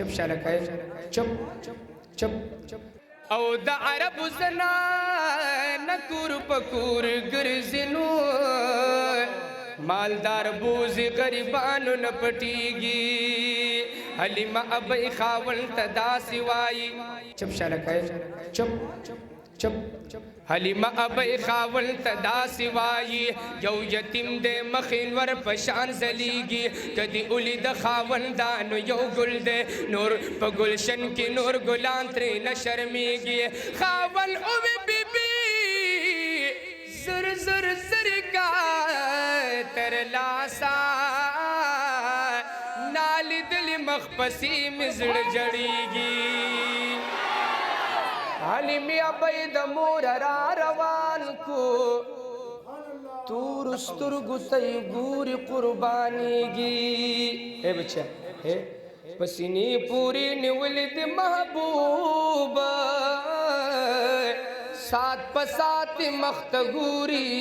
چپ شلکای چپ چپ او د عرب زنا نکور پکور ګرځنو مالدار بوزي غریبانو نه پټيږي حلیمه ابي خاول تدا سوای چپ شلکای چپ چپ حلیمه ابي خاول تدا سوای یو یتیم دې مخین ور پشان زلیږي کدی اولي د خاوندانو یو ګل دې نور په گلشن کې نور ګلان ترې نه شرمېږي خاون او بیبي زر زر زر کا تر لاسا نالی دل مخپسی مزړ جړېږي حلیمه ابي د مور را روان کو تور سترګو ته ګوري قربانيږي اے بچا اے پسینی پوری نیولې د محبوب سات پسات مختګوري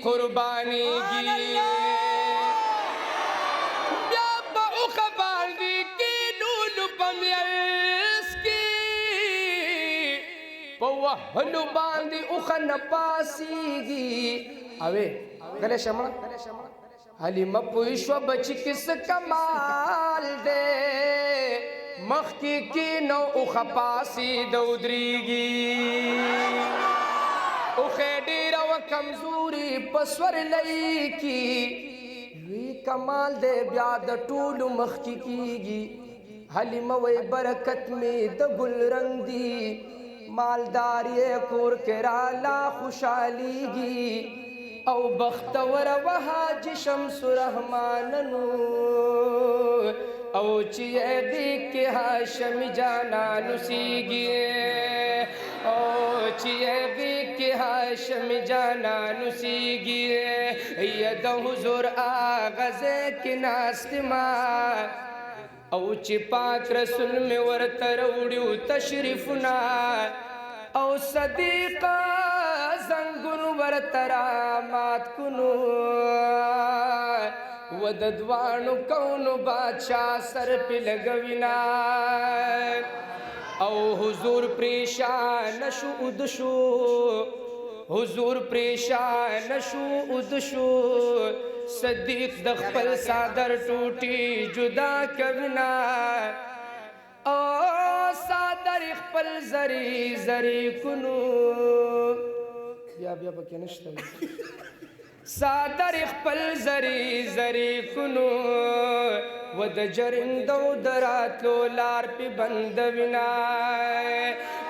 قربانيږي بیا په خبر دي کې نو پمېس وهلو باندې اوخن پاسيږي اوه غله شمع حلیمه پوښو بچ کس کمال دے مخ کی نو اوخ پاسي دودريږي اوخه ډیر او کمزوري پسور لئی کی وی کمال دے بیا د ټول مخ کیږي حلیمه وې برکت می د ګل رنگ دی مالدار یہ کور کرالا خوشحالیگی او بختور وحاج شمس رحماننو او چیئے دیکھ کے ہاشم جانا نسیگی او چیئے دیکھ کے ہاشم جانا نسیگی ید حضور آغاز کی ناستما او چې پاک رسول می ورته وړو تشریفنا او صدیق زنګون ورته رامات کونو ود دوانو کونو بادشاہ سر په لګوینا او حضور پریشان شو ودشو حضور پریشان شو ودشو صدیق د خپل صادر ټوټي جدا کونا او صادر خپل زری زری کونو بیا پکې نشته صادر خپل زری زری کونو ود جرندو دراتلو لار په بندوینا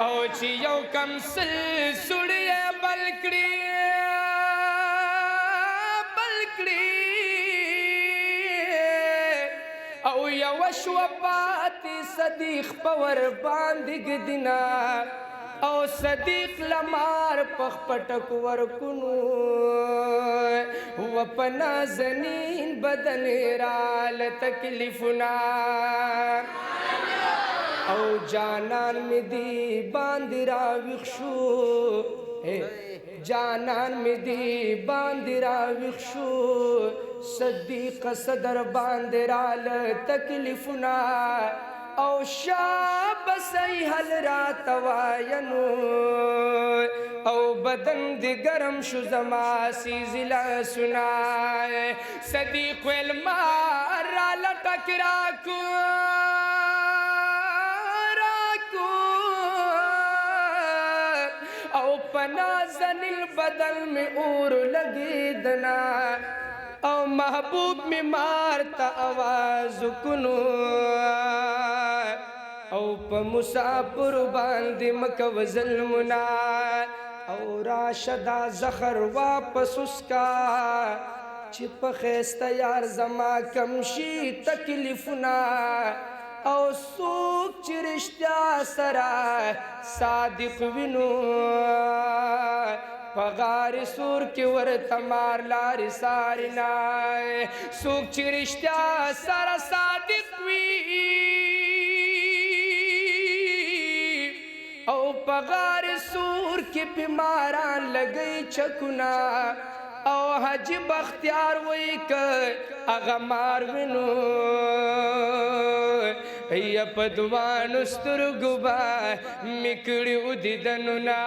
او چې یو کم سل سړی بلکړي او یو شو پاتې صدیق پور باندې گدنا او صدیق لمار پخ پټک ورکونو و پنا زنین بدن رال تکلیفنا او جانان می دی باندې را وښو جانان می دی باندې را وښو صدیق صدر باندې رال تکلیفنا او شاب سی حل رات واینو او بدن دی گرم شو زما سی زلا سنائے صدیق المار رال ٹکراکو او پنازن البدن میں اور لگی دنا او محبوب میں مارتا آواز کنو او پا مسافر باندې مکو ظلمنا او راشدا زخر واپس اسکا چی پا خیستا یار زما کمشی تکلیفنا او سوک چی رشتیا سرا صادق وینو پغار سور کی ورته مار لار سارنا سوک چې رشتیا سره صادق وي او پغار سور کی بیماران لګی چکنا او حج بختیار وای ک اغه مار وینو ای په دوانو سترګو با میکړو دیدنونه